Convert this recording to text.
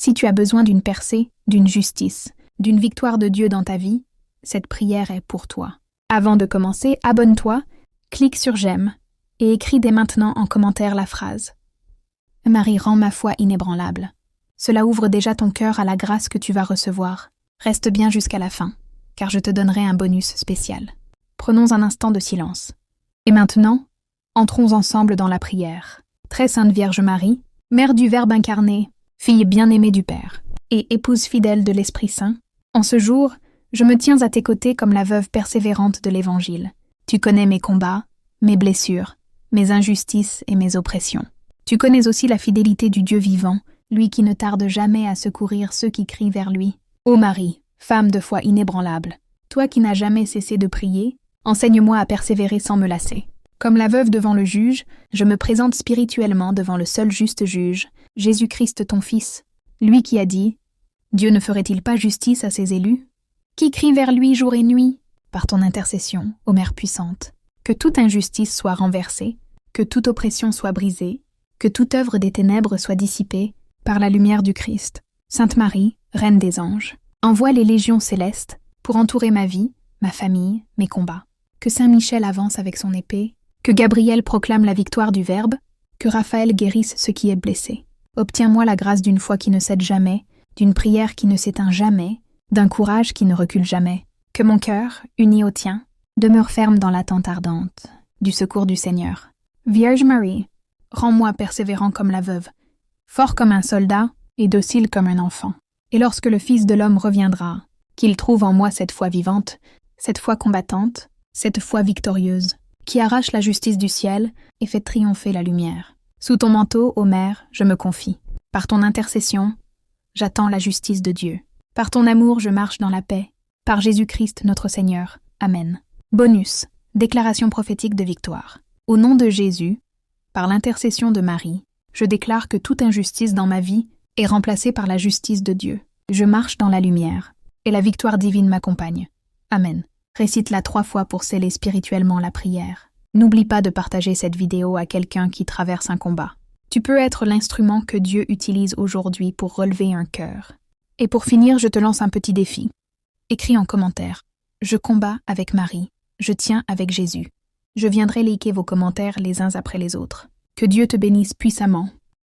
Si tu as besoin d'une percée, d'une justice, d'une victoire de Dieu dans ta vie, cette prière est pour toi. Avant de commencer, abonne-toi, clique sur j'aime et écris dès maintenant en commentaire la phrase « Marie rend ma foi inébranlable ». Cela ouvre déjà ton cœur à la grâce que tu vas recevoir. Reste bien jusqu'à la fin, car je te donnerai un bonus spécial. Prenons un instant de silence. Et maintenant, entrons ensemble dans la prière. Très sainte Vierge Marie, Mère du Verbe incarné, fille bien-aimée du Père, et épouse fidèle de l'Esprit Saint, en ce jour, je me tiens à tes côtés comme la veuve persévérante de l'Évangile. Tu connais mes combats, mes blessures, mes injustices et mes oppressions. Tu connais aussi la fidélité du Dieu vivant, lui qui ne tarde jamais à secourir ceux qui crient vers lui. Ô Marie, femme de foi inébranlable, toi qui n'as jamais cessé de prier, enseigne-moi à persévérer sans me lasser. Comme la veuve devant le juge, je me présente spirituellement devant le seul juste juge, Jésus-Christ ton Fils, lui qui a dit « Dieu ne ferait-il pas justice à ses élus ?» Qui crie vers lui jour et nuit, par ton intercession, ô Mère puissante, que toute injustice soit renversée, que toute oppression soit brisée, que toute œuvre des ténèbres soit dissipée par la lumière du Christ. Sainte Marie, Reine des anges, envoie les légions célestes pour entourer ma vie, ma famille, mes combats. Que Saint Michel avance avec son épée, que Gabriel proclame la victoire du Verbe, que Raphaël guérisse ce qui est blessé. Obtiens-moi la grâce d'une foi qui ne cède jamais, d'une prière qui ne s'éteint jamais, d'un courage qui ne recule jamais. Que mon cœur, uni au tien, demeure ferme dans l'attente ardente du secours du Seigneur. Vierge Marie, rends-moi persévérant comme la veuve, fort comme un soldat et docile comme un enfant. Et lorsque le Fils de l'homme reviendra, qu'il trouve en moi cette foi vivante, cette foi combattante, cette foi victorieuse, qui arrache la justice du ciel et fait triompher la lumière. Sous ton manteau, ô Mère, je me confie. Par ton intercession, j'attends la justice de Dieu. Par ton amour, je marche dans la paix. Par Jésus-Christ notre Seigneur. Amen. Bonus. Déclaration prophétique de victoire. Au nom de Jésus, par l'intercession de Marie, je déclare que toute injustice dans ma vie est remplacée par la justice de Dieu. Je marche dans la lumière, et la victoire divine m'accompagne. Amen. Récite-la 3 fois pour sceller spirituellement la prière. N'oublie pas de partager cette vidéo à quelqu'un qui traverse un combat. Tu peux être l'instrument que Dieu utilise aujourd'hui pour relever un cœur. Et pour finir, je te lance un petit défi. Écris en commentaire « Je combats avec Marie, je tiens avec Jésus ». Je viendrai liker vos commentaires les uns après les autres. Que Dieu te bénisse puissamment